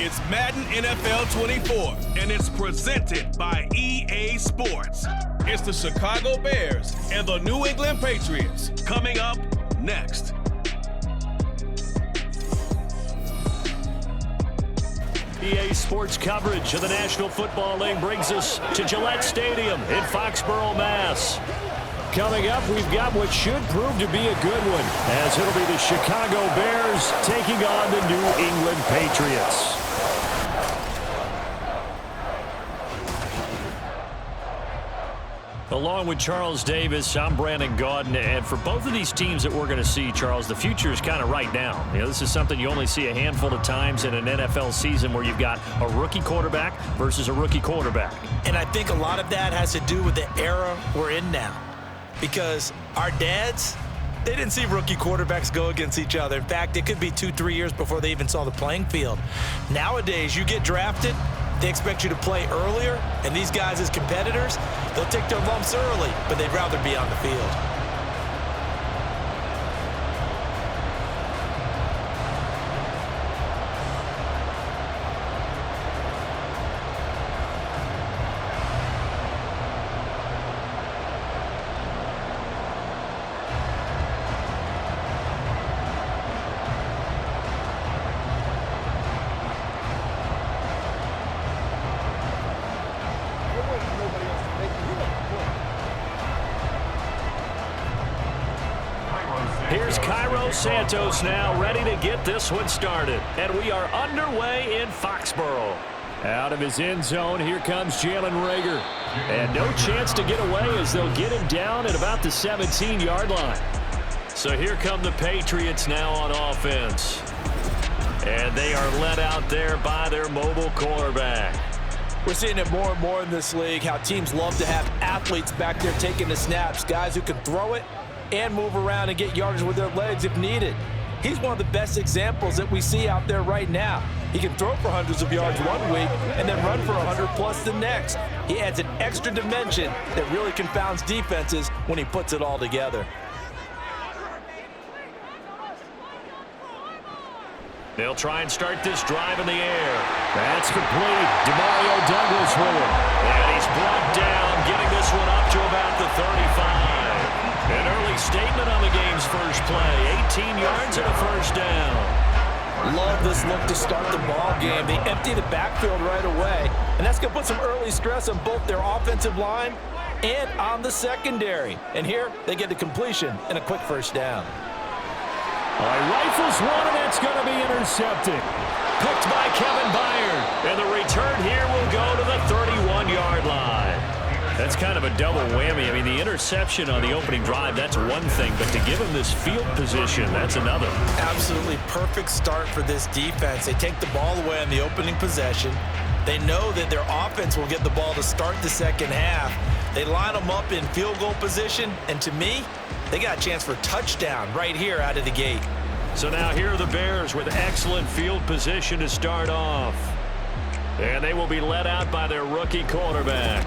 It's Madden NFL 24, and it's presented by EA Sports. It's the Chicago Bears and the New England Patriots coming up next. EA Sports coverage of the National Football League brings us to Gillette Stadium in Foxborough, Mass. Coming up, we've got what should prove to be a good one, as it'll be the Chicago Bears taking on the New England Patriots. Along with Charles Davis, I'm Brandon Gaudin, and for both of these teams that we're going to see, Charles, the future is kind of right now. You know, this is something you only see a handful of times in an NFL season where you've got a rookie quarterback versus a rookie quarterback. And I think a lot of that has to do with the era we're in now. Because our dads, they didn't see rookie quarterbacks go against each other. In fact, it could be 2-3 years before they even saw the playing field. Nowadays, you get drafted, they expect you to play earlier, and these guys as competitors, they'll take their lumps early, but they'd rather be on the field. Here's Cairo Santos now, ready to get this one started. And we are underway in Foxborough. Out of his end zone, here comes Jalen Reagor. And no chance to get away as they'll get him down at about the 17-yard line. So here come the Patriots now on offense. And they are led out there by their mobile quarterback. We're seeing it more and more in this league, how teams love to have athletes back there taking the snaps, guys who can throw it and move around and get yardage with their legs if needed. He's one of the best examples that we see out there right now. He can throw for hundreds of yards one week and then run for 100+ the next. He adds an extra dimension that really confounds defenses when he puts it all together. They'll try and start this drive in the air. That's complete. Demario Douglas with it. And he's brought down, getting this one up to about the 35. An early statement on the game's first play. 18 yards and a first down. Love this look to start the ball game. They empty the backfield right away, and that's going to put some early stress on both their offensive line and on the secondary. And here, they get the completion and a quick first down. All right, rifles one, and it's going to be intercepted. Picked by Kevin Byard. And the return here will go to the 31-yard line. That's kind of a double whammy. I mean, the interception on the opening drive, that's one thing, but to give him this field position, that's another. Absolutely perfect start for this defense. They take the ball away on the opening possession. They know that their offense will get the ball to start the second half. They line them up in field goal position, and to me, they got a chance for a touchdown right here out of the gate. So now here are the Bears with excellent field position to start off. And they will be led out by their rookie quarterback.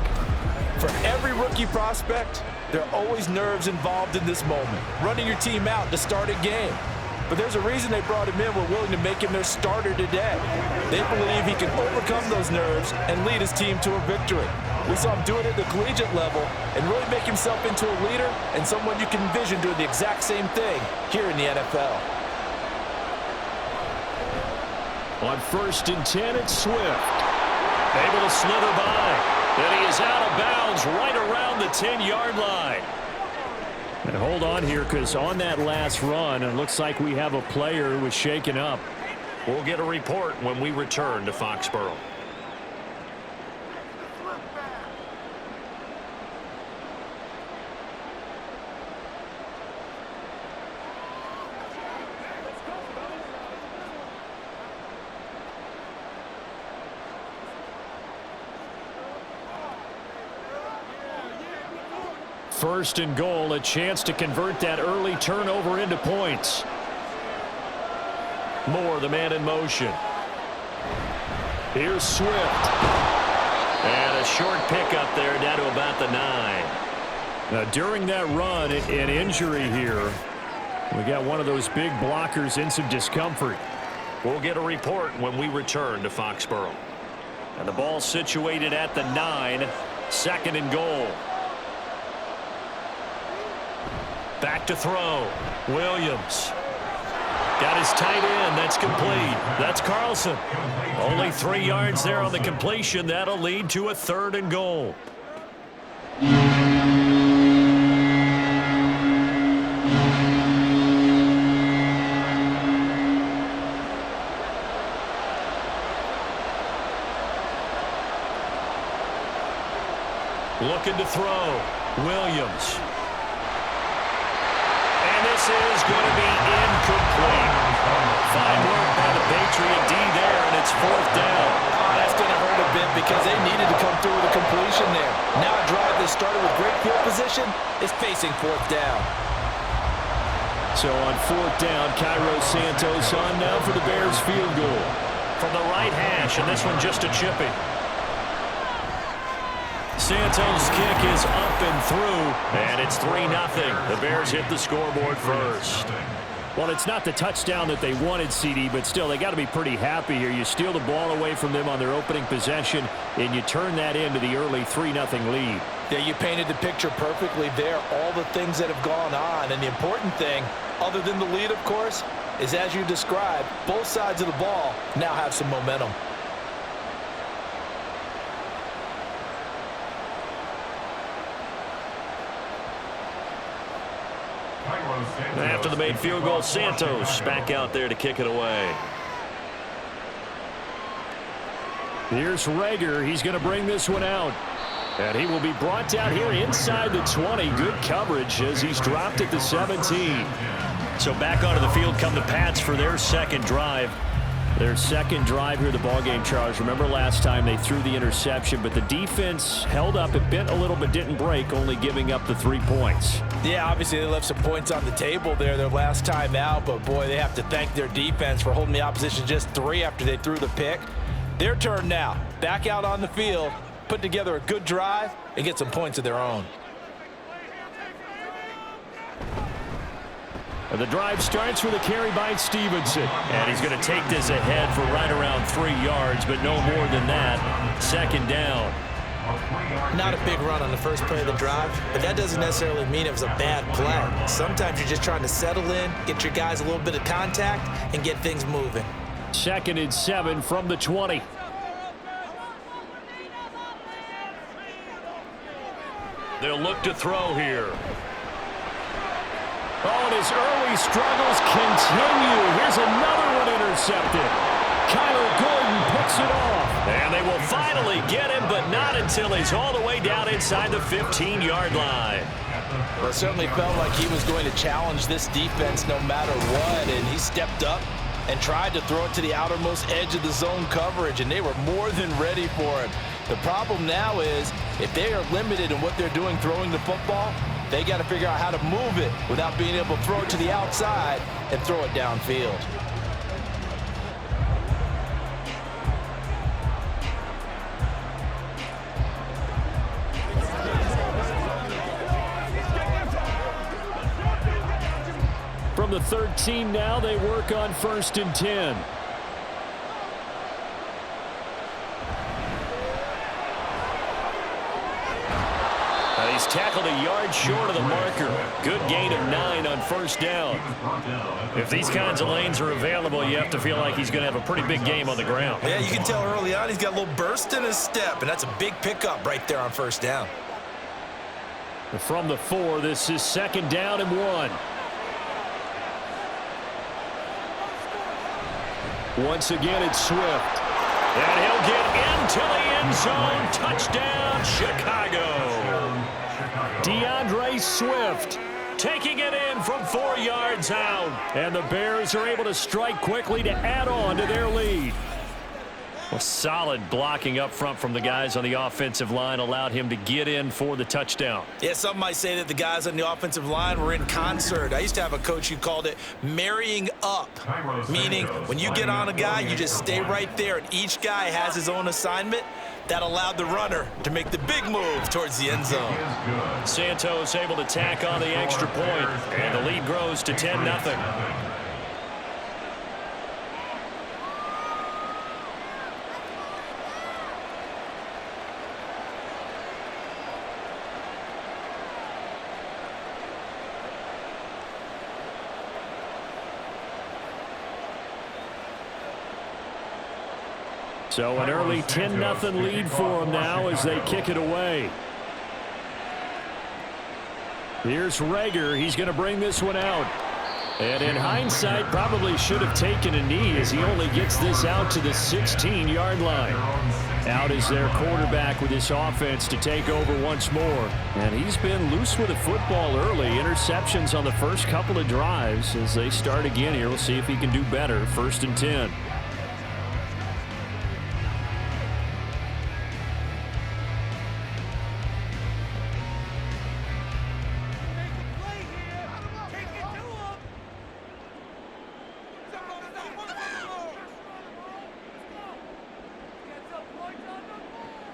For every rookie prospect, there are always nerves involved in this moment, running your team out to start a game. But there's a reason they brought him in. We're willing to make him their starter today. They believe he can overcome those nerves and lead his team to a victory. We saw him do it at the collegiate level and really make himself into a leader and someone you can envision doing the exact same thing here in the NFL. On 1st and 10, it's Swift. Able to slither by. And he is out of bounds right around the 10-yard line. And hold on here, because on that last run, it looks like we have a player who was shaken up. We'll get a report when we return to Foxborough. First and goal, a chance to convert that early turnover into points. Moore, the man in motion. Here's Swift. And a short pickup there down to about the 9. Now, during that run, an injury here. We got one of those big blockers in some discomfort. We'll get a report when we return to Foxborough. And the ball situated at the 9, 2nd and goal. Back to throw. Williams. Got his tight end. That's complete. That's Carlson. Only 3 yards there on the completion. That'll lead to a 3rd and goal. Looking to throw. Williams. And this is going to be incomplete. Fine work by the Patriot D there, and it's 4th down. That's going to hurt a bit because they needed to come through with a completion there. Now a drive that started with great field position is facing 4th down. So on 4th down, Cairo Santos on now for the Bears field goal. From the right hash, and this one just a chippy. Santos' kick is up and through, and it's 3-0. The Bears hit the scoreboard first. Well, it's not the touchdown that they wanted, CD, but still, they got to be pretty happy here. You steal the ball away from them on their opening possession, and you turn that into the early 3-0 lead. Yeah, you painted the picture perfectly there, all the things that have gone on. And the important thing, other than the lead, of course, is as you described, both sides of the ball now have some momentum. After the made field goal, Santos back out there to kick it away. Here's Rager. He's going to bring this one out. And he will be brought down here inside the 20. Good coverage as he's dropped at the 17. So back onto the field come the Pats for their second drive. Their second drive here, the ballgame, Charles. Remember last time they threw the interception, but the defense held up. It bent a little but didn't break, only giving up the 3 points. Yeah, obviously they left some points on the table there their last time out, but boy, they have to thank their defense for holding the opposition just 3 after they threw the pick. Their turn now. Back out on the field, put together a good drive, and get some points of their own. The drive starts with a carry by Stevenson. And he's going to take this ahead for right around 3 yards, but no more than that. 2nd down. Not a big run on the first play of the drive, but that doesn't necessarily mean it was a bad play. Sometimes you're just trying to settle in, get your guys a little bit of contact, and get things moving. 2nd and 7 from the 20. They'll look to throw here. Oh, and his early struggles continue. Here's another one intercepted. Kyler Gordon picks it off. And they will finally get him, but not until he's all the way down inside the 15-yard line. Well, it certainly felt like he was going to challenge this defense no matter what, and he stepped up and tried to throw it to the outermost edge of the zone coverage, and they were more than ready for him. The problem now is if they are limited in what they're doing throwing the football, they got to figure out how to move it without being able to throw it to the outside and throw it downfield. From the 13 now, they work on 1st and 10. He's tackled a yard short of the marker. Good gain of 9 on 1st down. If these kinds of lanes are available, you have to feel like he's going to have a pretty big game on the ground. Yeah, you can tell early on he's got a little burst in his step, and that's a big pickup right there on 1st down. From the 4, this is 2nd down and 1. Once again, it's Swift. And he'll get into the end zone. Touchdown, Chicago. DeAndre Swift taking it in from 4 yards out. And the Bears are able to strike quickly to add on to their lead. Well, solid blocking up front from the guys on the offensive line allowed him to get in for the touchdown. Yeah, some might say that the guys on the offensive line were in concert. I used to have a coach who called it marrying up, meaning when you get on a guy, you just stay right there, and each guy has his own assignment. That allowed the runner to make the big move towards the end zone. Santos able to tack on the extra point, and the lead grows to 10-0. So an early 10-0 lead for them now as they kick it away. Here's Rager. He's going to bring this one out. And in hindsight, probably should have taken a knee as he only gets this out to the 16-yard line. Out is their quarterback with this offense to take over once more. And he's been loose with the football early. Interceptions on the first couple of drives. As they start again here, we'll see if he can do better. 1st and 10.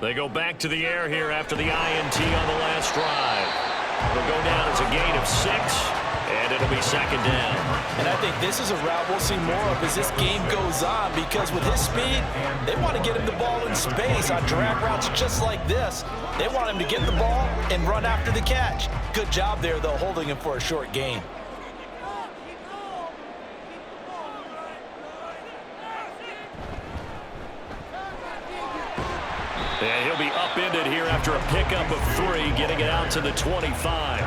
They go back to the air here after the INT on the last drive. It'll go down as a gain of 6, and it'll be 2nd down. And I think this is a route we'll see more of as this game goes on, because with his speed, they want to get him the ball in space on drag routes just like this. They want him to get the ball and run after the catch. Good job there, though, holding him for a short gain. And he'll be upended here after a pickup of 3, getting it out to the 25.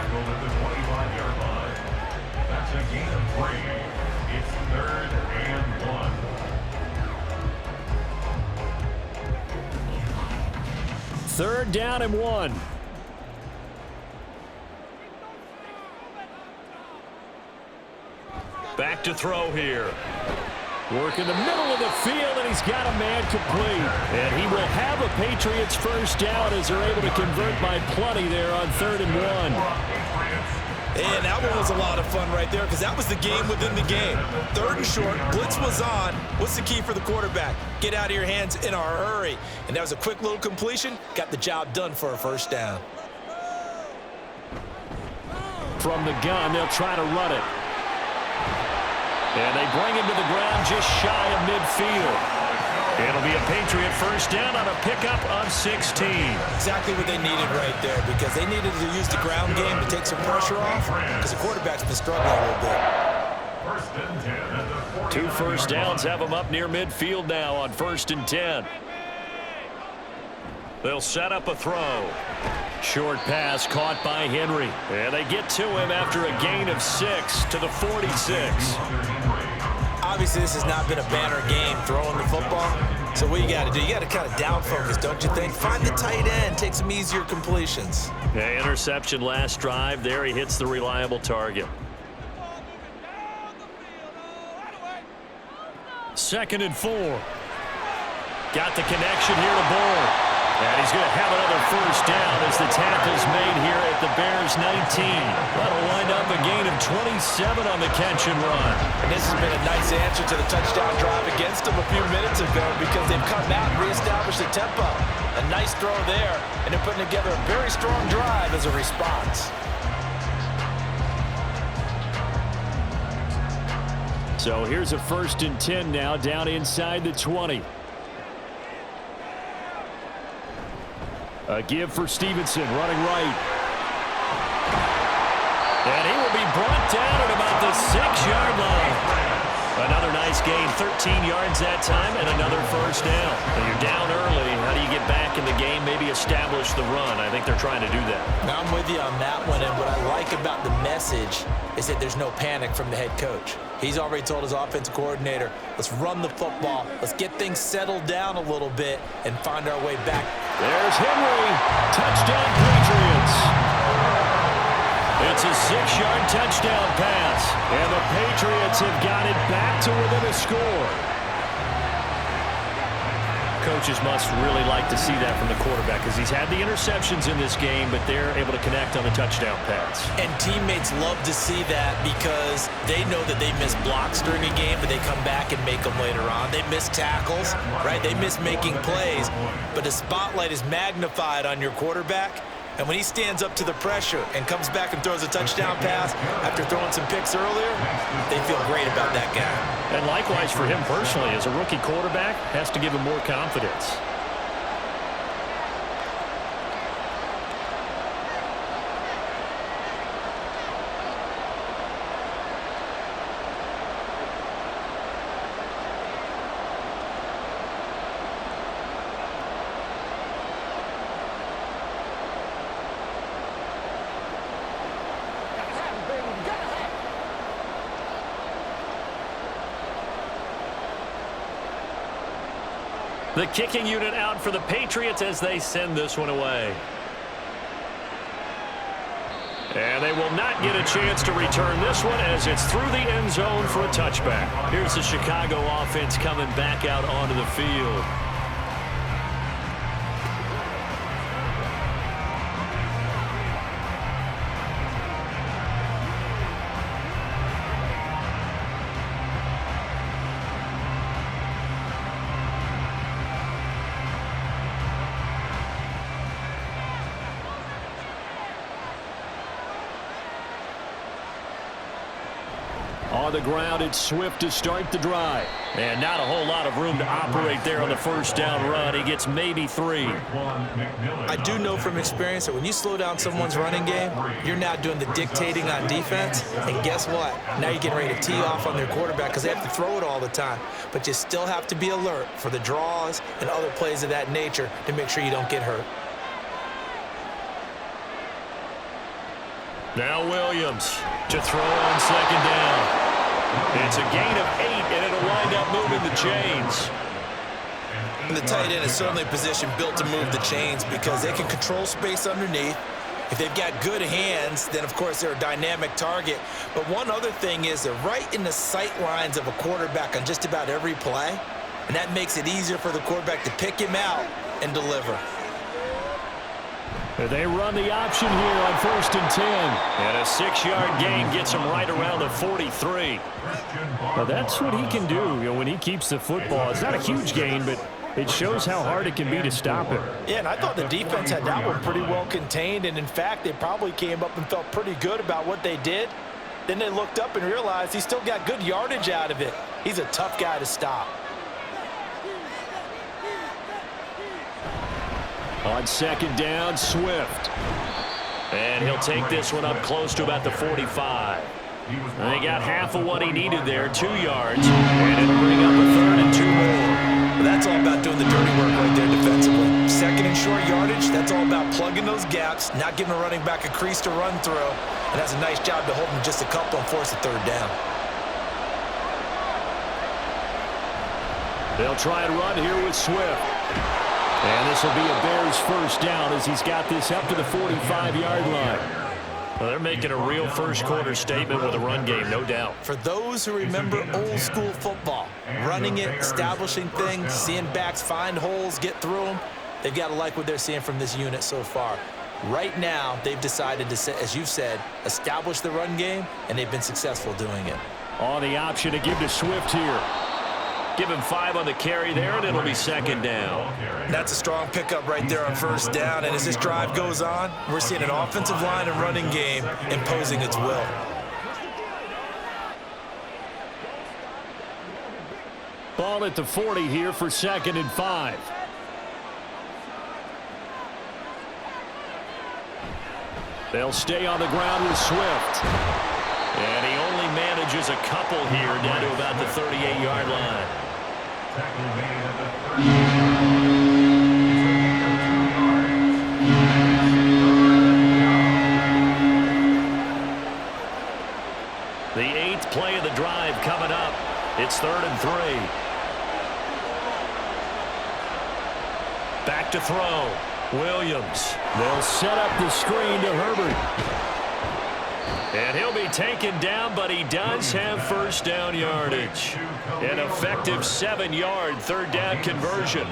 That's a gain of 3. It's 3rd and 1. 3rd down and 1. Back to throw here. Work in the middle of the field, and he's got a man complete. And he will have a Patriots 1st down as they're able to convert by plenty there on 3rd and 1. And that one was a lot of fun right there, because that was the game within the game. 3rd and short, blitz was on. What's the key for the quarterback? Get out of your hands in a hurry. And that was a quick little completion. Got the job done for a 1st down. From the gun, they'll try to run it. And they bring him to the ground just shy of midfield. It'll be a Patriot 1st down on a pickup of 16. Exactly what they needed right there, because they needed to use the ground game to take some pressure off, because the quarterback's been struggling a little bit. 2 1st downs have them up near midfield now on 1st and 10. They'll set up a throw. Short pass caught by Henry. And they get to him after a gain of 6 to the 46. Obviously, this has not been a banner game throwing the football. So what you got to do, you got to kind of down focus, don't you think? Find the tight end, take some easier completions. Yeah, interception last drive. There he hits the reliable target. 2nd and 4. Got the connection here to Bourne. And he's going to have another 1st down as the tackle's made here at the Bears 19. That'll wind up a gain of 27 on the catch and run. And this has been a nice answer to the touchdown drive against them a few minutes ago, because they've come out and reestablished the tempo. A nice throw there, and they're putting together a very strong drive as a response. So here's a 1st and 10 now down inside the 20. A give for Stevenson, running right. And he will be brought down at about the 6-yard line. Another nice gain, 13 yards that time, and another 1st down. And you're down early. How do you get back in the game, maybe establish the run? I think they're trying to do that. Now, I'm with you on that one, and what I like about the message is that there's no panic from the head coach. He's already told his offensive coordinator, let's run the football, let's get things settled down a little bit and find our way back. There's Henry. Touchdown, Patriots. It's a 6-yard touchdown pass, and the Patriots have got it back to within a score. Coaches must really like to see that from the quarterback, because he's had the interceptions in this game, but they're able to connect on the touchdown pass. And teammates love to see that, because they know that they miss blocks during a game, but they come back and make them later on. They miss tackles, right? They miss making plays, but the spotlight is magnified on your quarterback. And when he stands up to the pressure and comes back and throws a touchdown pass after throwing some picks earlier, they feel great about that guy. And likewise for him personally, as a rookie quarterback, has to give him more confidence. The kicking unit out for the Patriots as they send this one away. And they will not get a chance to return this one as it's through the end zone for a touchback. Here's the Chicago offense coming back out onto the field. On the ground, it's Swift to start the drive. And not a whole lot of room to operate there on the first down run. He gets maybe 3. I do know from experience that when you slow down someone's running game, you're now doing the dictating on defense. And guess what? Now you're getting ready to tee off on their quarterback because they have to throw it all the time. But you still have to be alert for the draws and other plays of that nature to make sure you don't get hurt. Now Williams to throw on second down. It's a gain of 8, and it'll wind up moving the chains. And the tight end is certainly a position built to move the chains because they can control space underneath. If they've got good hands, then, of course, they're a dynamic target. But one other thing is they're right in the sight lines of a quarterback on just about every play, and that makes it easier for the quarterback to pick him out and deliver. They run the option here on 1st and 10. And a 6-yard gain gets him right around the 43. Well, that's what he can do, when he keeps the football. It's not a huge gain, but it shows how hard it can be to stop him. Yeah, and I thought the defense had that one pretty well contained. And, in fact, they probably came up and felt pretty good about what they did. Then they looked up and realized he still got good yardage out of it. He's a tough guy to stop. On second down, Swift. And he'll take this one up close to about the 45. And he got half of what he needed there, 2 yards. And it'll bring up a 3rd and 2 more. Well, that's all about doing the dirty work right there defensively. Second and short yardage, that's all about plugging those gaps, not giving a running back a crease to run through. And that's a nice job to hold him just a couple and force a 3rd down. They'll try and run here with Swift. And this will be a Bears first down as he's got this up to the 45-yard line. Well, they're making a real first-quarter statement with a run game, no doubt. For those who remember old-school football, running it, establishing things, seeing backs find holes, get through them, they've got to like what they're seeing from this unit so far. Right now, they've decided to, as you've said, establish the run game, and they've been successful doing it. On the option to give to Swift here. Give him 5 on the carry there, and it'll be second down. That's a strong pickup right there on first down. And as this drive goes on, we're seeing an offensive line and running game imposing its will. Ball at the 40 here for 2nd and 5. They'll stay on the ground with Swift. And he only manages a couple here down to about the 38-yard line. The 8th play of the drive coming up. It's 3rd and 3. Back to throw. Williams. They'll set up the screen to Herbert. And he'll be taken down, but he does have first down yardage. An effective 7-yard 3rd down conversion.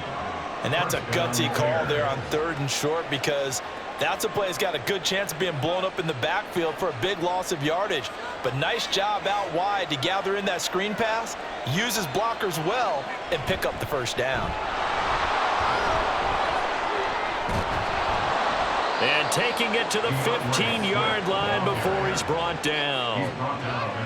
And that's a gutsy call there on 3rd and short because that's a play that's got a good chance of being blown up in the backfield for a big loss of yardage. But nice job out wide to gather in that screen pass, use his blockers well, and pick up the first down. And taking it to the 15-yard line before he's brought down.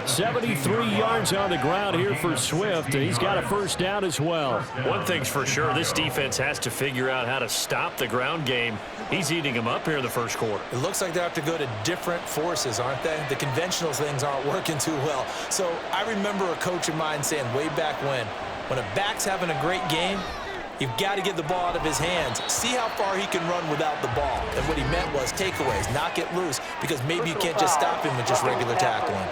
73 yards on the ground here for Swift, and he's got a first down as well. One thing's for sure, this defense has to figure out how to stop the ground game. He's eating them up here in the first quarter. It looks like they have to go to different forces, aren't they? The conventional things aren't working too well. So I remember a coach of mine saying way back when a back's having a great game, you've got to get the ball out of his hands. See how far he can run without the ball. And what he meant was takeaways, knock it loose, because maybe you can't just stop him with just regular tackling.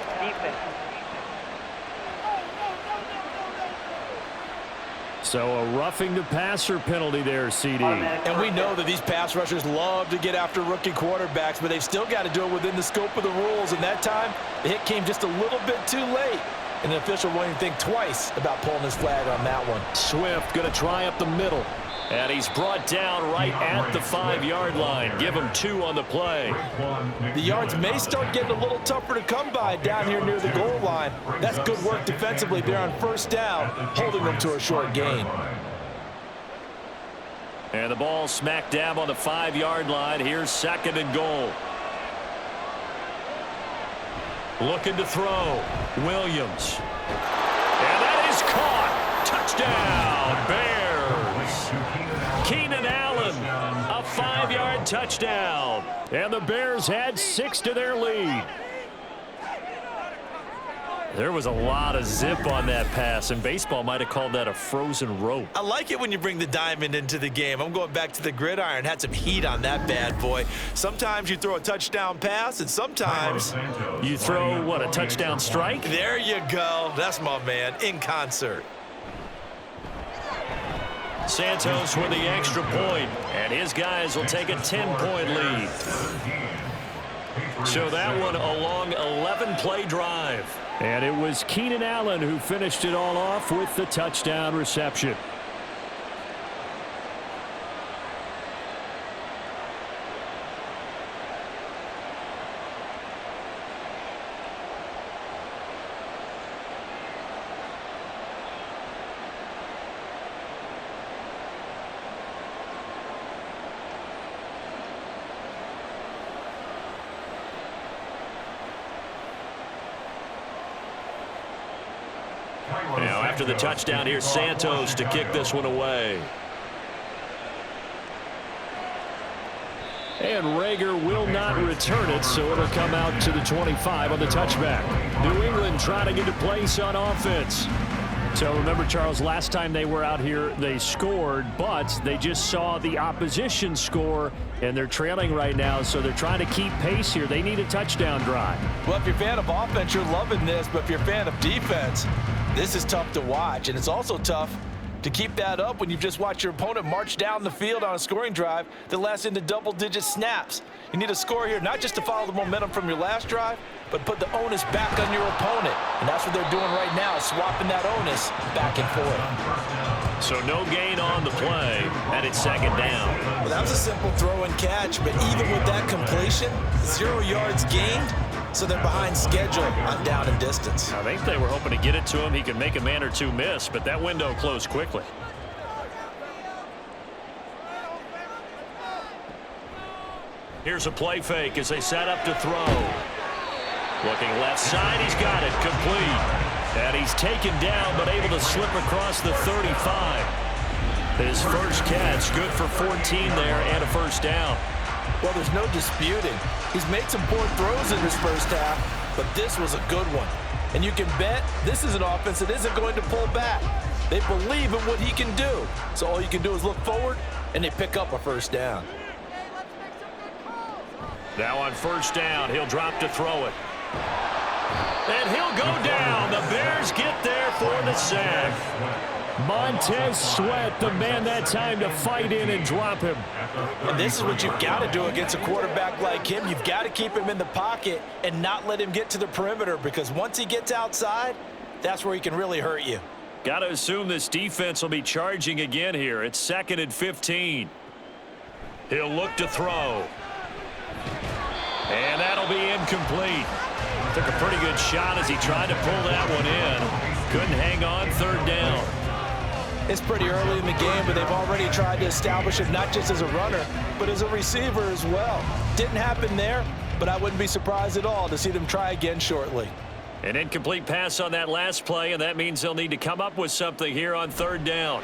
So a roughing the passer penalty there, CD. And we know that these pass rushers love to get after rookie quarterbacks, but they've still got to do it within the scope of the rules. And that time, the hit came just a little bit too late. And the official won't even think twice about pulling his flag on that one. Swift going to try up the middle. And he's brought down right at the 5-yard line. Give him 2 on the play. The yards may start getting a little tougher to come by down here near the goal line. That's good work defensively there on first down, holding them to a short gain. And the ball smack dab on the 5-yard line. Here's 2nd and goal. Looking to throw. Williams. And that is caught. Touchdown, Bears. Keenan Allen, a 5-yard touchdown. And the Bears add 6 to their lead. There was a lot of zip on that pass, and baseball might have called that a frozen rope. I like it when you bring the diamond into the game. I'm going back to the gridiron. Had some heat on that bad boy. Sometimes you throw a touchdown pass, and sometimes you throw, what, a touchdown strike? There you go. That's my man, in concert. Santos with the extra point, and his guys will take a 10-point lead. So that one a long 11-play drive. And it was Keenan Allen who finished it all off with the touchdown reception. Now after the touchdown, here's Santos to kick this one away. And Rager will not return it, so it'll come out to the 25 on the touchback. New England trying to get a place on offense. So remember, Charles, last time they were out here, they scored, but they just saw the opposition score, and they're trailing right now, so they're trying to keep pace here. They need a touchdown drive. Well, if you're a fan of offense, you're loving this, but if you're a fan of defense, this is tough to watch, and it's also tough to keep that up when you've just watched your opponent march down the field on a scoring drive that lasts into double-digit snaps. You need a score here, not just to follow the momentum from your last drive, but put the onus back on your opponent. And that's what they're doing right now, swapping that onus back and forth. So no gain on the play, and it's 2nd down. Well, that was a simple throw and catch, but even with that completion, 0 yards gained, so they're behind schedule on down and distance. I think they were hoping to get it to him. He could make a man or two miss, but that window closed quickly. Here's a play fake as they set up to throw. Looking left side, he's got it, complete. And he's taken down, but able to slip across the 35. His first catch, good for 14 there and a first down. Well, there's no disputing. He's made some poor throws in this first half, but this was a good one. And you can bet this is an offense that isn't going to pull back. They believe in what he can do. So all you can do is look forward, and they pick up a first down. Now on first down, he'll drop to throw it. And he'll go down. The Bears get there for the sack. Montez Sweat, the man that time to fight in and drop him. And this is what you've got to do against a quarterback like him. You've got to keep him in the pocket and not let him get to the perimeter, because once he gets outside, that's where he can really hurt you. Got to assume this defense will be charging again here. It's 2nd and 15. He'll look to throw. And that'll be incomplete. Took a pretty good shot as he tried to pull that one in. Couldn't hang on, 3rd down. It's pretty early in the game, but they've already tried to establish him not just as a runner, but as a receiver as well. Didn't happen there, but I wouldn't be surprised at all to see them try again shortly. An incomplete pass on that last play, and that means they'll need to come up with something here on 3rd down.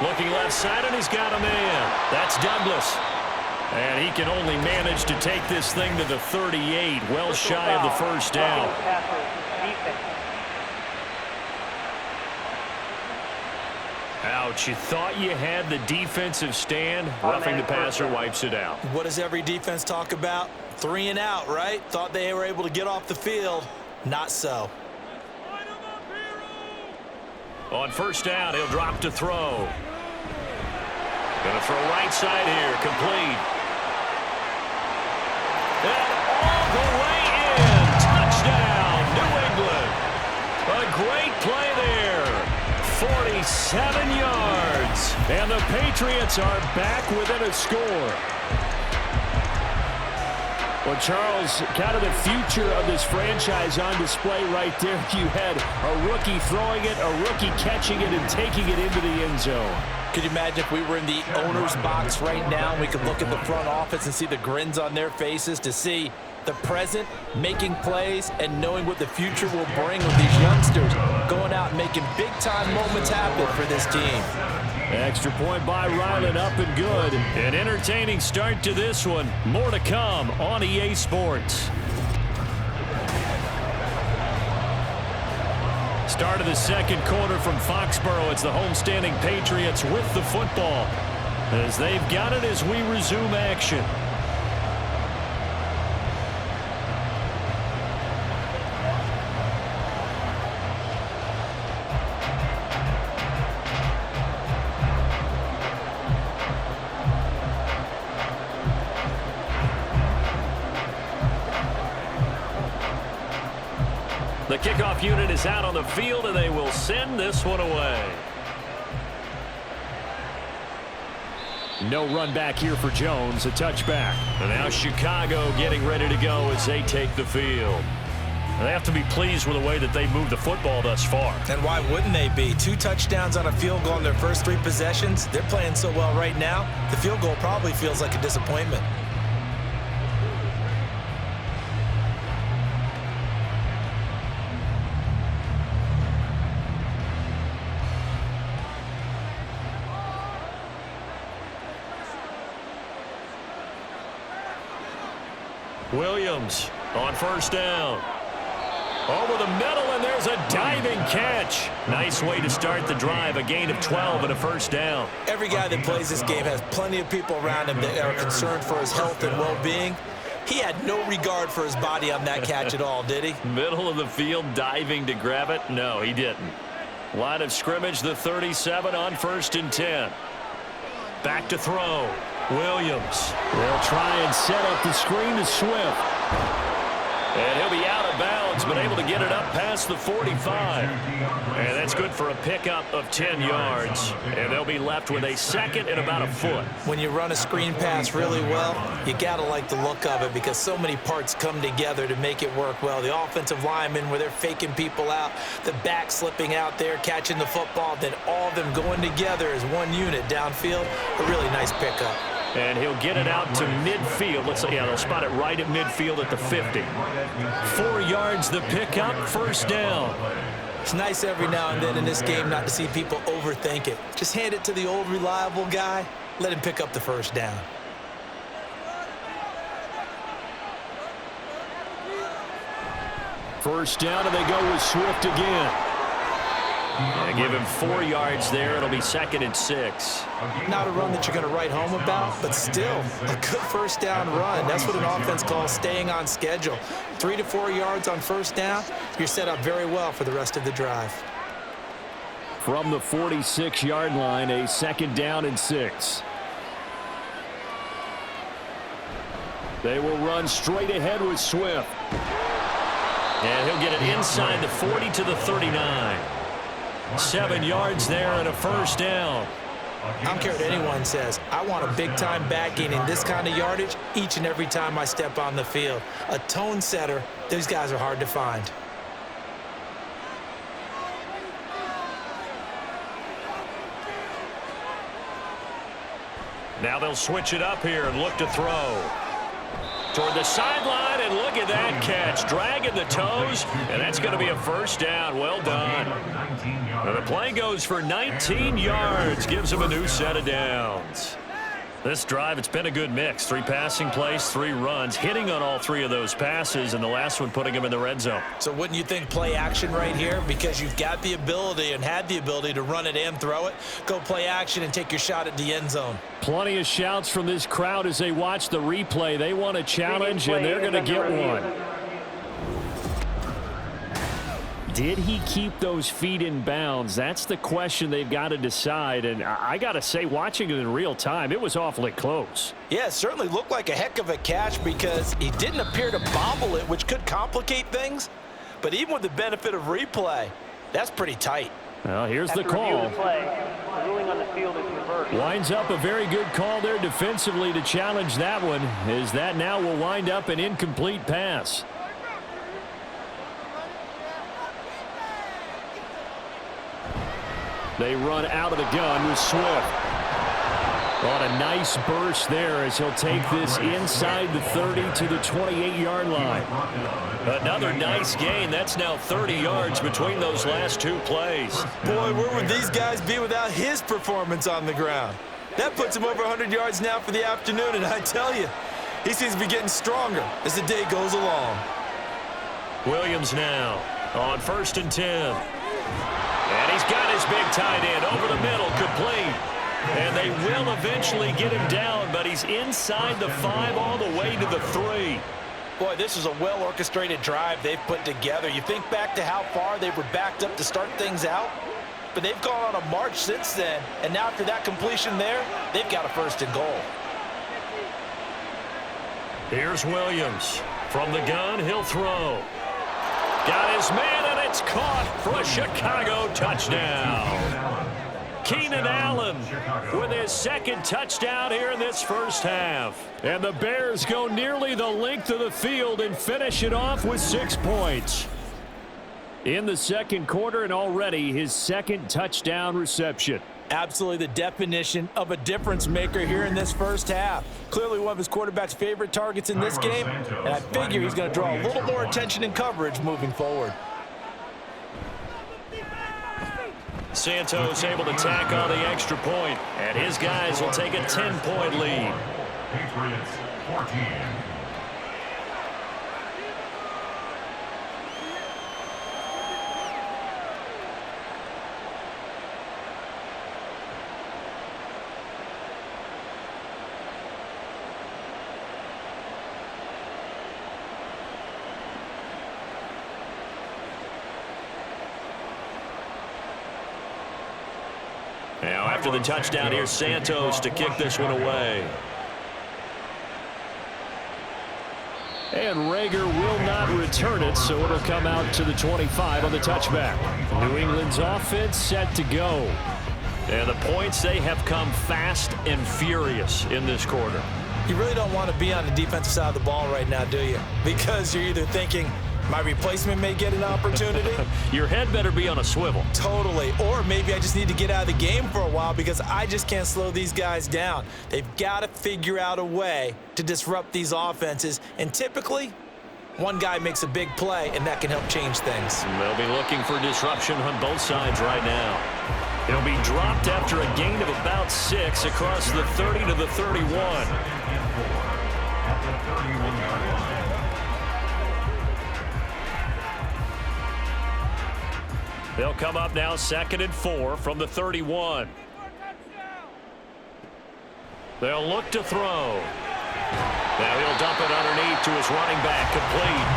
Looking left side, and he's got a man. That's Douglas. And he can only manage to take this thing to the 38, well shy of the first down. Ouch, you thought you had the defensive stand. Roughing the passer wipes it out. What does every defense talk about? 3 and out, right? Thought they were able to get off the field. Not so. On first down, he'll drop to throw. Going to throw right side here, complete. And all the way in. Touchdown, New England. A great play there. 47 yards. And the Patriots are back within a score. Well, Charles, kind of the future of this franchise on display right there. You had a rookie throwing it, a rookie catching it, and taking it into the end zone. Could you imagine if we were in the owner's box right now and we could look at the front office and see the grins on their faces, to see the present making plays and knowing what the future will bring with these youngsters going out and making big-time moments happen for this team. Extra point by Ryland, up and good. An entertaining start to this one. More to come on EA Sports. Start of the second quarter from Foxborough. It's the homestanding Patriots with the football as they've got it as we resume action. The kickoff unit is out on the field, and they will send this one away. No run back here for Jones, a touchback. And now Chicago getting ready to go as they take the field. They have to be pleased with the way that they moved the football thus far. And why wouldn't they be? 2 touchdowns on a field goal in their first 3 possessions. They're playing so well right now, the field goal probably feels like a disappointment. Williams on first down. Over the middle, and there's a diving catch. Nice way to start the drive. A gain of 12 and a first down. Every guy that plays this game has plenty of people around him that are concerned for his health and well-being. He had no regard for his body on that catch at all, did he? Middle of the field, diving to grab it? No, he didn't. Line of scrimmage, the 37 on 1st and 10. Back to throw. Williams. They'll try and set up the screen to Swift. And he'll be out of bounds, but able to get it up past the 45. And that's good for a pickup of 10 yards. And they'll be left with a second and about a foot. When you run a screen pass really well, you got to like the look of it because so many parts come together to make it work well. The offensive linemen, where they're faking people out, the back slipping out there, catching the football, then all of them going together as one unit downfield. A really nice pickup. And he'll get it out to midfield. Let's say, yeah, they'll spot it right at midfield at the 50. 4 yards the pickup, first down. It's nice every now and then in this game not to see people overthink it. Just hand it to the old reliable guy. Let him pick up the first down. First down, and they go with Swift again. Yeah, give him 4 yards there. It'll be 2nd and 6. Not a run that you're going to write home about, but still a good first down run. That's what an offense calls staying on schedule. 3 to 4 yards on first down, you're set up very well for the rest of the drive. From the 46-yard line, a 2nd down and 6. They will run straight ahead with Swift. And he'll get it inside the 40 to the 39. 7 yards there and a first down. I don't care what anyone says. I want a big-time back gaining this kind of yardage each and every time I step on the field. A tone setter, these guys are hard to find. Now they'll switch it up here and look to throw. Toward the sideline, and look at that catch. Dragging the toes, and that's going to be a first down. Well done. And the play goes for 19 yards. Gives them a new set of downs. This drive, it's been a good mix. 3 passing plays, 3 runs, hitting on all 3 of those passes, and the last one putting them in the red zone. So wouldn't you think play action right here? Because you've got the ability and had the ability to run it and throw it. Go play action and take your shot at the end zone. Plenty of shouts from this crowd as they watch the replay. They want a challenge, and they're going to get one. did he keep those feet in bounds? That's the question they've got to decide. And I got to say, watching it in real time, it was awfully close. Yeah, it certainly looked like a heck of a catch because he didn't appear to bobble it, which could complicate things. But even with the benefit of replay, that's pretty tight. Well, here's the call. Ruling on the field is reversed. Winds up a very good call there defensively to challenge that one, as that now will wind up an incomplete pass. They run out of the gun with Swift. On a nice burst there as he'll take this inside the 30 to the 28-yard line. Another nice gain. That's now 30 yards between those last two plays. Boy, where would these guys be without his performance on the ground? That puts him over 100 yards now for the afternoon, and I tell you, he seems to be getting stronger as the day goes along. Williams now on 1st and 10. And he's got his big tight end over the middle, complete. And they will eventually get him down, but he's inside the 5 all the way to the 3. Boy, this is a well-orchestrated drive they've put together. You think back to how far they were backed up to start things out, but they've gone on a march since then. And now after that completion there, they've got a 1st and goal. Here's Williams. From the gun, he'll throw. Got his man, and it's caught for a Chicago touchdown. Keenan Allen with his 2nd touchdown here in this first half. And the Bears go nearly the length of the field and finish it off with 6 points. In the 2nd quarter, and already his 2nd touchdown reception. Absolutely the definition of a difference maker here in this first half. Clearly one of his quarterback's favorite targets in this game, and I figure he's going to draw a little more attention and coverage moving forward. Santos able to tack on the extra point, and his guys will take a 10-point lead. Patriots 14. Now after the touchdown, here's Santos to kick this one away. And Rager will not return it, so it'll come out to the 25 on the touchback. New England's offense set to go. And the points, they have come fast and furious in this quarter. You really don't want to be on the defensive side of the ball right now, do you? Because you're either thinking, my replacement may get an opportunity. Your head better be on a swivel. Totally. Or maybe I just need to get out of the game for a while because I just can't slow these guys down. They've got to figure out a way to disrupt these offenses. And typically, one guy makes a big play, and that can help change things. They'll be looking for disruption on both sides right now. He'll be dropped after a gain of about 6 across the 30 to the 31. At the 31-yard line. They'll come up now 2nd and 4 from the 31. They'll look to throw. Now he'll dump it underneath to his running back, complete.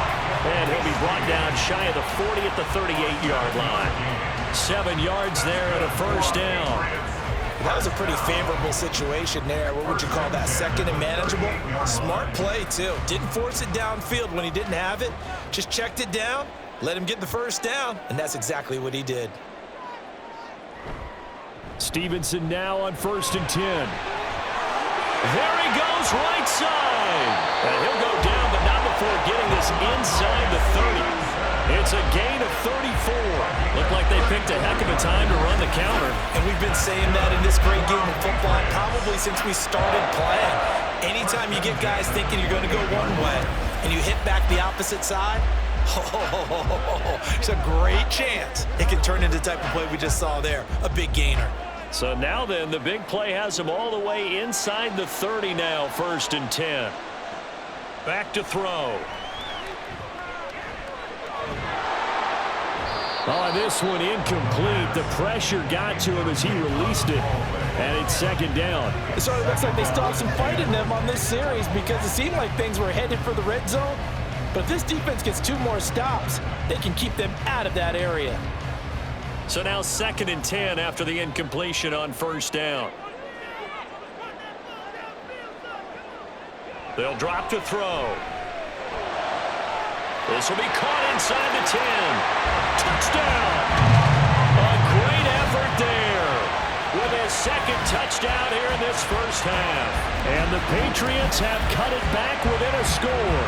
And he'll be brought down shy of the 40 at the 38-yard line. 7 yards there and a 1st down. That was a pretty favorable situation there. What would you call that? 2nd and manageable? Smart play, too. Didn't force it downfield when he didn't have it. Just checked it down, let him get the 1st down, and that's exactly what he did. Stevenson now on 1st and 10. There he goes, right side. And he'll go down, but not before getting this inside the 30. It's a gain of 34. Looked like they picked a heck of a time to run the counter. And we've been saying that in this great game of football probably since we started playing. Anytime you get guys thinking you're going to go one way and you hit back the opposite side, it's a great chance it can turn into the type of play we just saw there, a big gainer. So now then, the big play has him all the way inside the 30 now, 1st and 10. Back to throw. Oh, this one incomplete. The pressure got to him as he released it, and it's 2nd down. It sort of looks like they still have some fight in them on this series because it seemed like things were headed for the red zone. But if this defense gets 2 more stops, they can keep them out of that area. So now 2nd and 10 after the incompletion on 1st down. They'll drop to throw. This will be caught inside the 10. Touchdown! A great effort there with his 2nd touchdown here in this 1st half. And the Patriots have cut it back within a score.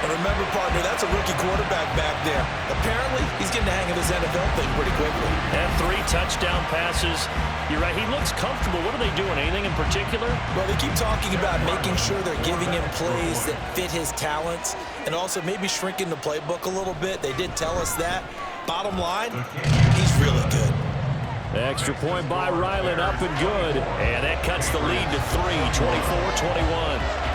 And remember, partner, that's a rookie quarterback back there. Apparently, he's getting the hang of this NFL thing pretty quickly. And 3 touchdown passes. You're right, he looks comfortable. What are they doing? Anything in particular? Well, they keep talking about making sure they're giving him plays that fit his talents and also maybe shrinking the playbook a little bit. They did tell us that. Bottom line, he's really good. Extra point by Ryland, up and good. And that cuts the lead to 3, 24-21.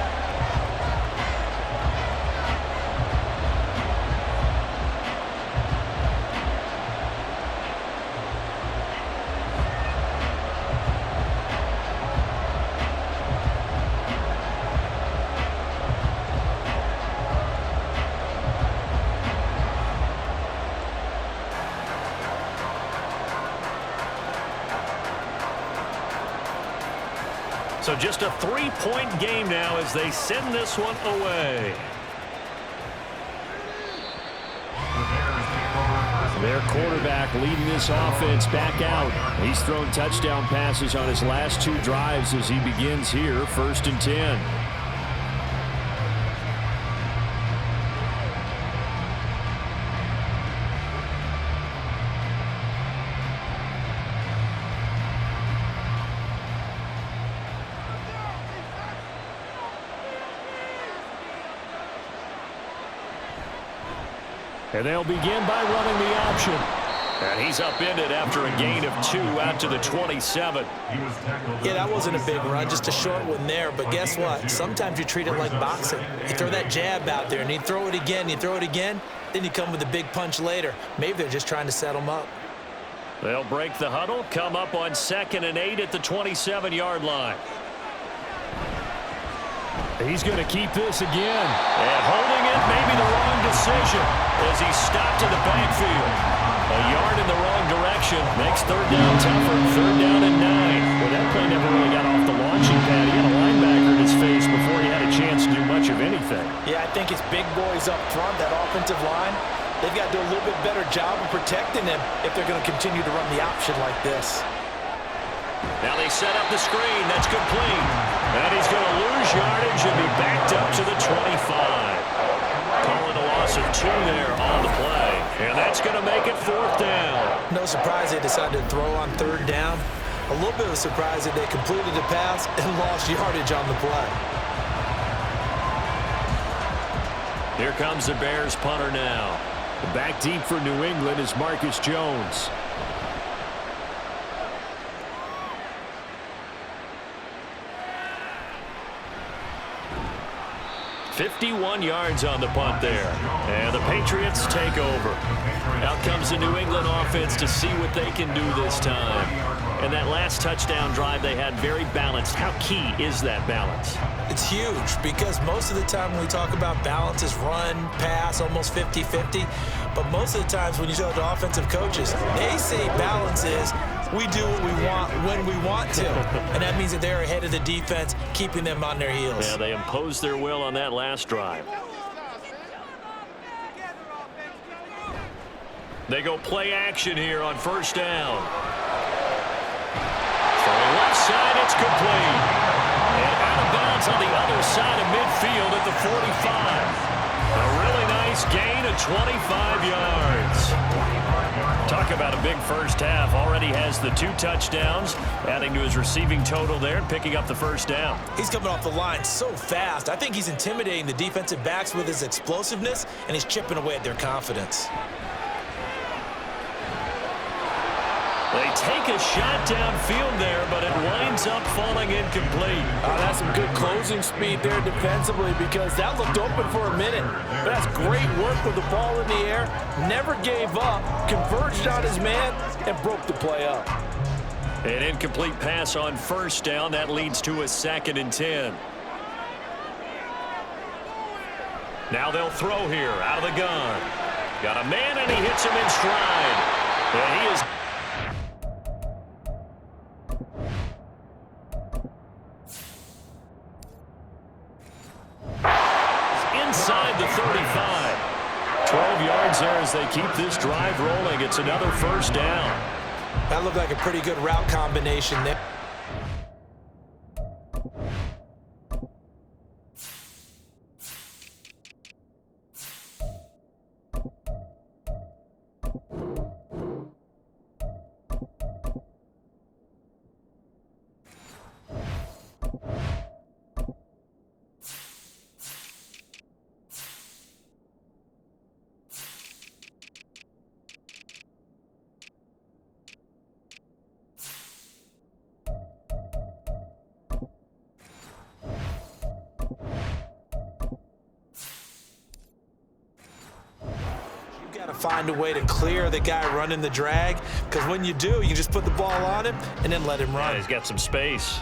So just a 3-point game now as they send this one away. Their quarterback leading this offense back out. He's thrown touchdown passes on his last 2 drives as he begins here, 1st and 10. And they'll begin by running the option. And he's upended after a gain of 2 out to the 27. Yeah, that wasn't a big run, just a short one there. But guess what? Sometimes you treat it like boxing. You throw that jab out there, and you throw it again, then you come with a big punch later. Maybe they're just trying to set him up. They'll break the huddle, come up on 2nd and 8 at the 27-yard line. He's going to keep this again. And holding it may be the wrong decision as he's stopped in the backfield. A yard in the wrong direction makes 3rd down tougher. 3rd down and 9. Well, that play never really got off the launching pad. He had a linebacker in his face before he had a chance to do much of anything. Yeah, I think it's big boys up front, that offensive line. They've got to do a little bit better job of protecting him if they're going to continue to run the option like this. Now they set up the screen. That's complete. And he's going to lose yardage and be backed up to the 25. Calling a loss of 2 there on the play. And that's going to make it 4th down. No surprise they decided to throw on 3rd down. A little bit of a surprise that they completed the pass and lost yardage on the play. Here comes the Bears punter now. Back deep for New England is Marcus Jones. 51 yards on the punt there. And the Patriots take over. Out comes the New England offense to see what they can do this time. And that last touchdown drive they had very balanced. How key is that balance? It's huge because most of the time when we talk about balance is run, pass, almost 50-50. But most of the times when you talk to offensive coaches, they say balance is we do what we want when we want to. And that means that they're ahead of the defense, keeping them on their heels. Yeah, they imposed their will on that last drive. They go play action here on 1st down. From left side, it's complete. And out of bounds on the other side of midfield at the 45. A really nice gain of 25 yards. Talk about a big first half. Already has the 2 touchdowns, adding to his receiving total there and picking up the 1st down. He's coming off the line so fast. I think he's intimidating the defensive backs with his explosiveness, and he's chipping away at their confidence. They take a shot downfield there, but it winds up falling incomplete. That's some good closing speed there defensively because that looked open for a minute. But that's great work with the ball in the air. Never gave up, converged on his man, and broke the play up. An incomplete pass on 1st down. That leads to a 2nd and 10. Now they'll throw here out of the gun. Got a man, and he hits him in stride. And he is... inside the 35. 12 yards there as they keep this drive rolling. It's another first down. That looked like a pretty good route combination there. Find a way to clear the guy running the drag, because when you do, you just put the ball on him and then let him run. Yeah, he's got some space.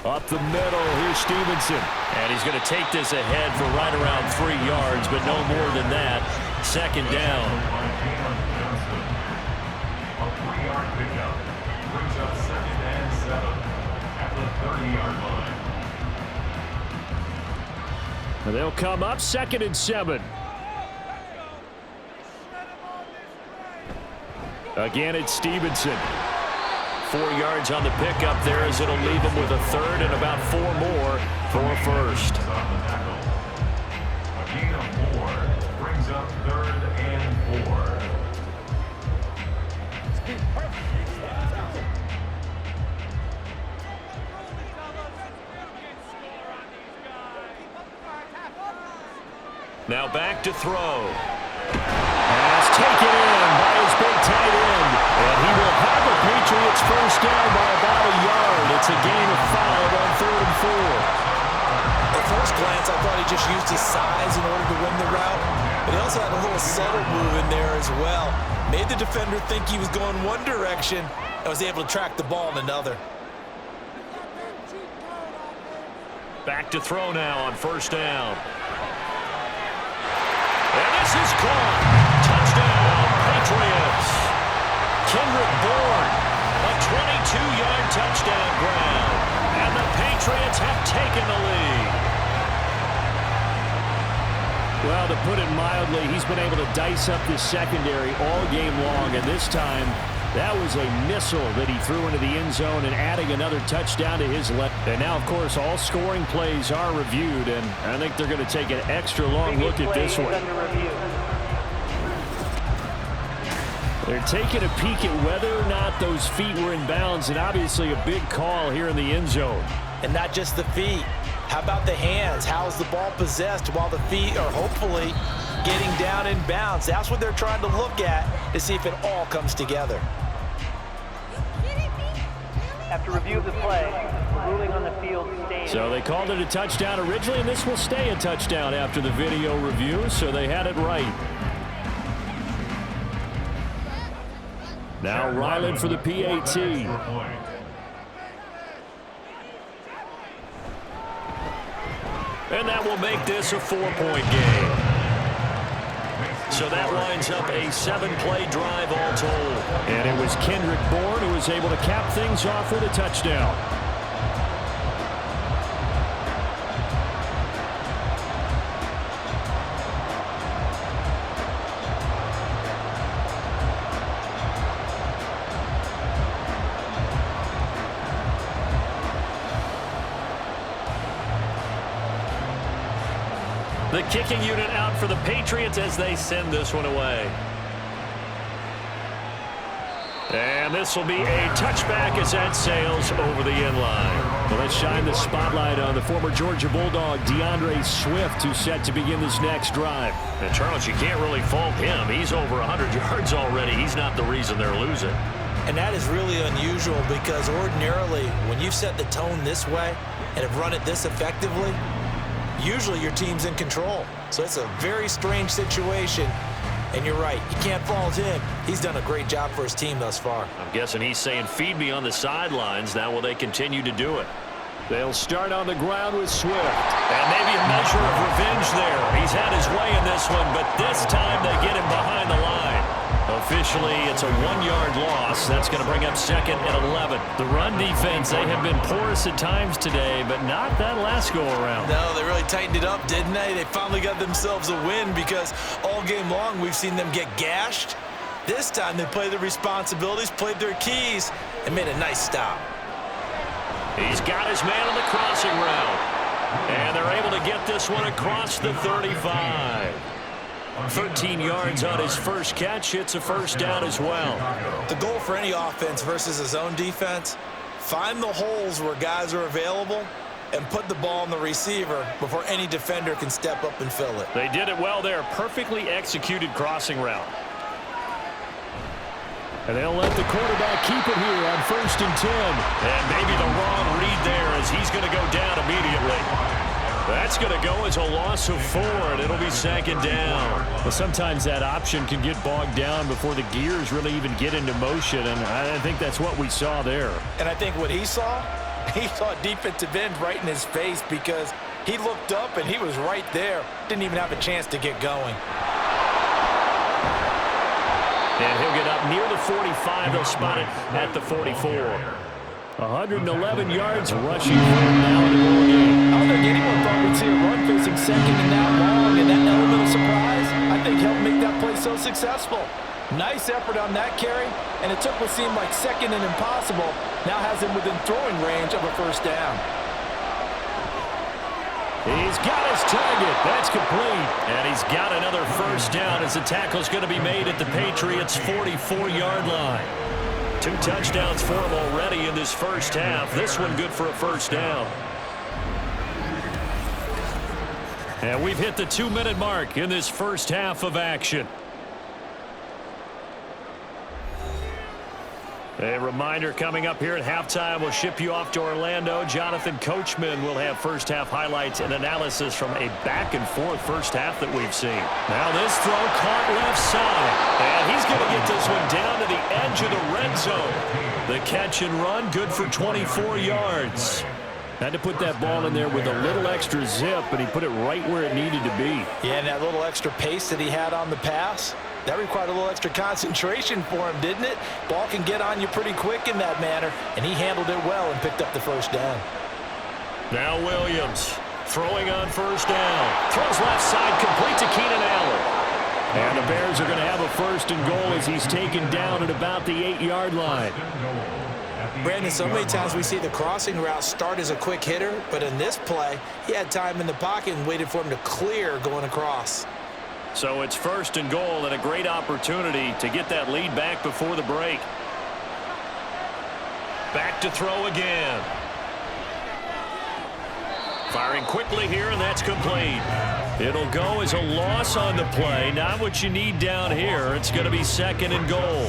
Up the middle, here's Stevenson. And he's going to take this ahead for right around 3 yards, but no more than that. Second down. A 3-yard pickup brings up 2nd and 7 at the 30-yard line. They'll come up 2nd and 7. Again, it's Stevenson. 4 yards on the pickup there as it'll leave him with a third and about 4 more for first. A gain of 4 brings up 3rd and 4. Now back to throw. Pass taken in by his big tight end. And he will have the Patriots first down by about a yard. It's a gain of 5 on 3rd and 4. At first glance, I thought he just used his size in order to win the route. But he also had a little subtle move in there as well. Made the defender think he was going one direction and was able to track the ball in another. Back to throw now on first down. And this is caught. Touchdown, Patriots. Kendrick Bourne, a 22-yard touchdown grab. And the Patriots have taken the lead. Well, to put it mildly, he's been able to dice up this secondary all game long. And this time, that was a missile that he threw into the end zone and adding another touchdown to his left. And now, of course, all scoring plays are reviewed, and I think they're going to take an extra long look at this one. They're taking a peek at whether or not those feet were in bounds, and obviously a big call here in the end zone. And not just the feet. How about the hands? How's the ball possessed while the feet are hopefully getting down in bounds? That's what they're trying to look at to see if it all comes together. After review of the play, the ruling on the field stands. So they called it a touchdown originally, and this will stay a touchdown after the video review, so they had it right. Now Ryland for the PAT. And that will make this a 4-point game. So that winds up a 7-play drive all told. And it was Kendrick Bourne who was able to cap things off with a touchdown. The kicking unit out for the Patriots as they send this one away. And this will be a touchback as that sails over the end line. Well, let's shine the spotlight on the former Georgia Bulldog, DeAndre Swift, who's set to begin this next drive. And Charles, you can't really fault him. He's over 100 yards already. He's not the reason they're losing. And that is really unusual because ordinarily when you set the tone this way and have run it this effectively, usually your team's in control. So it's a very strange situation. And you're right, you can't fault him. He's done a great job for his team thus far. I'm guessing he's saying, feed me on the sidelines. Now will they continue to do it? They'll start on the ground with Swift. And maybe a measure of revenge there. He's had his way in this one, but this time they get him behind the line. Officially, it's a 1-yard loss. That's going to bring up 2nd and 11. The run defense, they have been porous at times today, but not that last go-around. No, they really tightened it up, didn't they? They finally got themselves a win because all game long we've seen them get gashed. This time they played their responsibilities, played their keys, and made a nice stop. He's got his man on the crossing route. And they're able to get this one across the 35. 13 yards on his first catch. It's a first down as well. The goal for any offense versus a zone defense, find the holes where guys are available and put the ball on the receiver before any defender can step up and fill it. They did it well there. Perfectly executed crossing route. And they'll let the quarterback keep it here on 1st and 10. And maybe the wrong read there as he's going to go down immediately. That's going to go as a loss of 4, and it'll be 2nd down. Well, sometimes that option can get bogged down before the gears really even get into motion, and I think that's what we saw there. And I think what he saw a defensive end right in his face because he looked up and he was right there. Didn't even have a chance to get going. And he'll get up near the 45. They'll spot it at the 44. 111 yards rushing for him now in the ball game. I don't think anyone thought we'd see a run facing 2nd and that long, and that element of surprise, I think, helped make that play so successful. Nice effort on that carry, and it took what seemed like 2nd and impossible, now has him within throwing range of a first down. He's got his target. That's complete. And he's got another first down as the tackle's going to be made at the Patriots' 44-yard line. 2 touchdowns for him already in this first half. This one good for a first down. And we've hit the 2-minute mark in this first half of action. A reminder coming up here at halftime, we'll ship you off to Orlando. Jonathan Coachman will have first half highlights and analysis from a back-and-forth first half that we've seen. Now this throw caught left side. And he's going to get this one down to the edge of the red zone. The catch and run, good for 24 yards. Had to put that ball in there with a little extra zip, but he put it right where it needed to be. Yeah, and that little extra pace that he had on the pass, that required a little extra concentration for him, didn't it? Ball can get on you pretty quick in that manner, and he handled it well and picked up the first down. Now Williams throwing on first down. Throws left side, complete to Keenan Allen. And the Bears are going to have a 1st and goal as he's taken down at about the 8-yard line. Brandon, so many times we see the crossing route start as a quick hitter, but in this play, he had time in the pocket and waited for him to clear going across. So it's 1st and goal and a great opportunity to get that lead back before the break. Back to throw again. Firing quickly here, and that's complete. It'll go as a loss on the play. Not what you need down here. It's going to be 2nd and goal.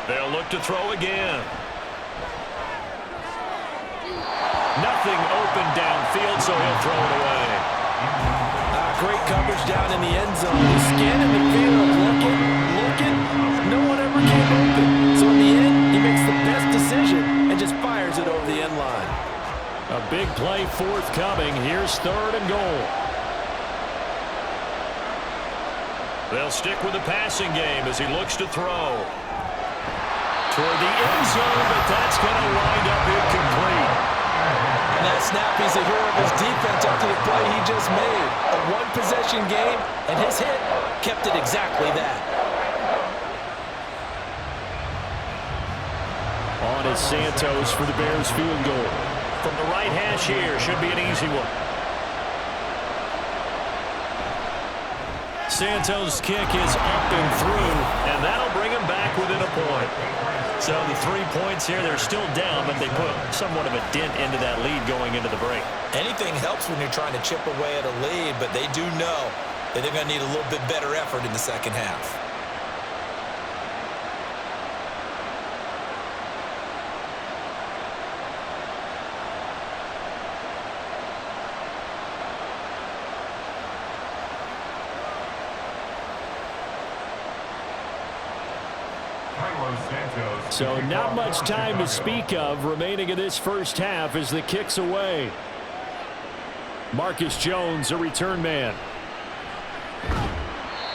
They'll look to throw again. Nothing open downfield, so he'll throw it away. Great coverage down in the end zone. He's scanning the field, looking. No one ever came open. So in the end, he makes the best decision and just fires it over the end line. A big play forthcoming. Here's 3rd and goal. They'll stick with the passing game as he looks to throw. Toward the end zone, but that's going to wind up incomplete. And that snap, he's a hero of his defense after the play he just made. A one-possession game, and his hit kept it exactly that. On is Santos for the Bears field goal. From the right hash here, should be an easy one. Santos' kick is up and through, and that'll bring him back within a point. So the 3 points here, they're still down, but they put somewhat of a dent into that lead going into the break. Anything helps when you're trying to chip away at a lead, but they do know that they're going to need a little bit better effort in the second half. So not much time to speak of remaining in this first half as the kick's away. Marcus Jones, a return man.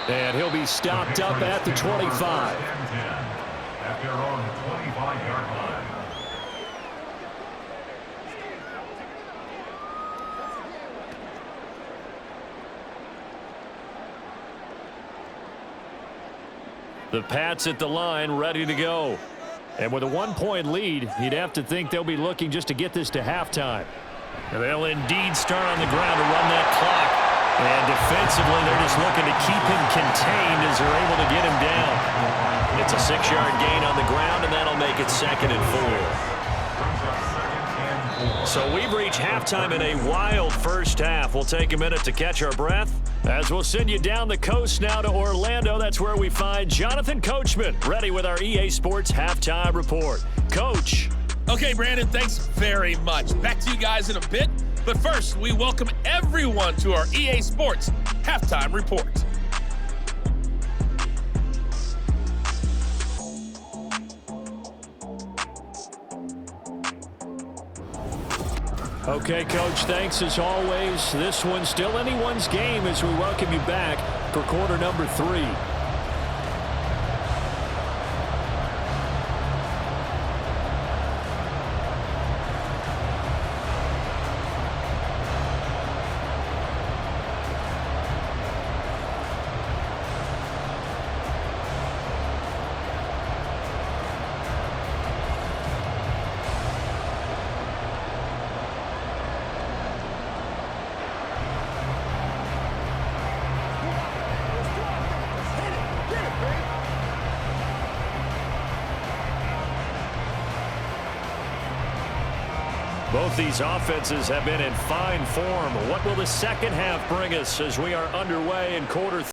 And he'll be stopped up at the 25. At their own 25-yard line. The Pats at the line, ready to go. And with a 1-point lead, you'd have to think they'll be looking just to get this to halftime. And they'll indeed start on the ground to run that clock. And defensively, they're just looking to keep him contained as they're able to get him down. It's a 6-yard gain on the ground, and that'll make it 2nd and 4. So we've reached halftime in a wild first half. We'll take a minute to catch our breath as we'll send you down the coast now to Orlando. That's where we find Jonathan Coachman, ready with our EA Sports Halftime Report. Coach. Okay, Brandon, thanks very much. Back to you guys in a bit. But first, we welcome everyone to our EA Sports Halftime Report. Okay, Coach, thanks as always. This one's still anyone's game as we welcome you back for quarter number 3. Both these offenses have been in fine form. What will the second half bring us as we are underway in quarter 3?